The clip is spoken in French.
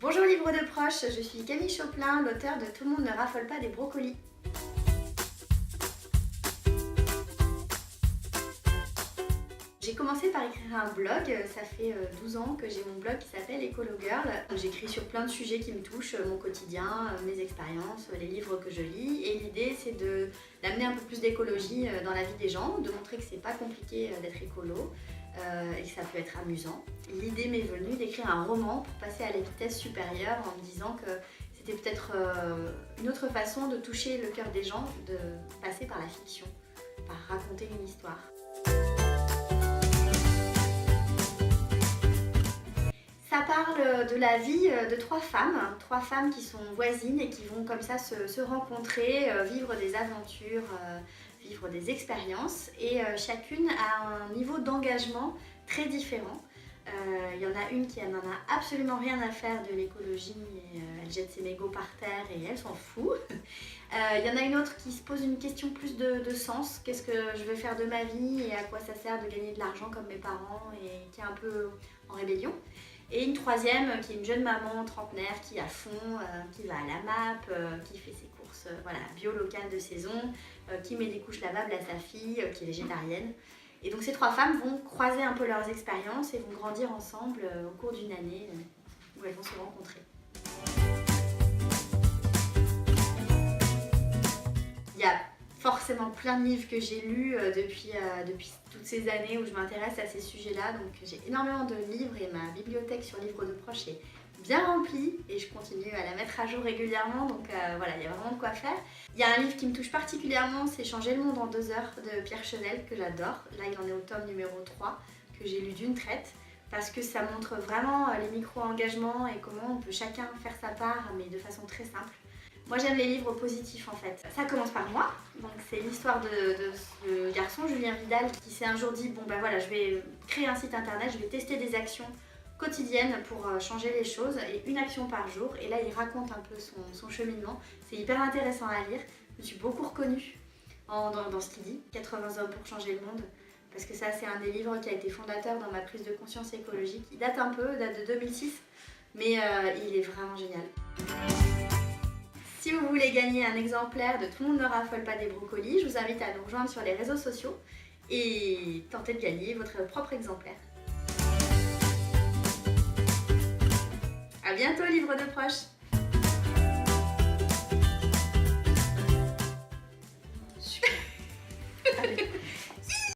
Bonjour livre de proches, je suis Camille Choplin, l'auteure de Tout le monde ne raffole pas des brocolis. J'ai commencé par écrire un blog, ça fait 12 ans que j'ai mon blog qui s'appelle Écolo Girl. J'écris sur plein de sujets qui me touchent, mon quotidien, mes expériences, les livres que je lis. Et l'idée c'est d'amener un peu plus d'écologie dans la vie des gens, de montrer que c'est pas compliqué d'être écolo et que ça peut être amusant. L'idée m'est venue d'écrire un roman pour passer à la vitesse supérieure en me disant que c'était peut-être une autre façon de toucher le cœur des gens, de passer par la fiction, par raconter une histoire. Ça parle de la vie de trois femmes qui sont voisines et qui vont comme ça se rencontrer, vivre des aventures, vivre des expériences et chacune a un niveau d'engagement très différent. Il y en a une qui n'en a absolument rien à faire de l'écologie et elle jette ses mégots par terre et elle s'en fout. Il y en a une autre qui se pose une question plus de sens, qu'est-ce que je veux faire de ma vie et à quoi ça sert de gagner de l'argent comme mes parents et qui est un peu en rébellion. Et une troisième qui est une jeune maman trentenaire qui est à fond, qui va à la MAP, qui fait ses courses bio locales de saison, qui met des couches lavables à sa fille, qui est végétarienne. Et donc ces trois femmes vont croiser un peu leurs expériences et vont grandir ensemble au cours d'une année où elles vont se rencontrer. Il y a forcément plein de livres que j'ai lus depuis toutes ces années où je m'intéresse à ces sujets-là. Donc j'ai énormément de livres et ma bibliothèque sur livres de proches est bien remplie et je continue à la mettre à jour régulièrement. Donc voilà, il y a vraiment de quoi faire. Il y a un livre qui me touche particulièrement, c'est Changer le monde en 2 heures de Pierre Chenel que j'adore. Là il en est au tome numéro 3 que j'ai lu d'une traite parce que ça montre vraiment les micro-engagements et comment on peut chacun faire sa part mais de façon très simple. Moi j'aime les livres positifs en fait. Ça commence par moi, donc c'est l'histoire de ce garçon Julien Vidal qui s'est un jour dit bon ben voilà je vais créer un site internet, je vais tester des actions quotidiennes pour changer les choses et une action par jour et là il raconte un peu son cheminement. C'est hyper intéressant à lire, je me suis beaucoup reconnue dans ce qu'il dit, 80 hommes pour changer le monde. Parce que ça c'est un des livres qui a été fondateur dans ma prise de conscience écologique. Il date un peu, date de 2006, mais il est vraiment génial. Si vous voulez gagner un exemplaire de Tout le monde ne raffole pas des brocolis, je vous invite à nous rejoindre sur les réseaux sociaux et tenter de gagner votre propre exemplaire. A bientôt livre de proches!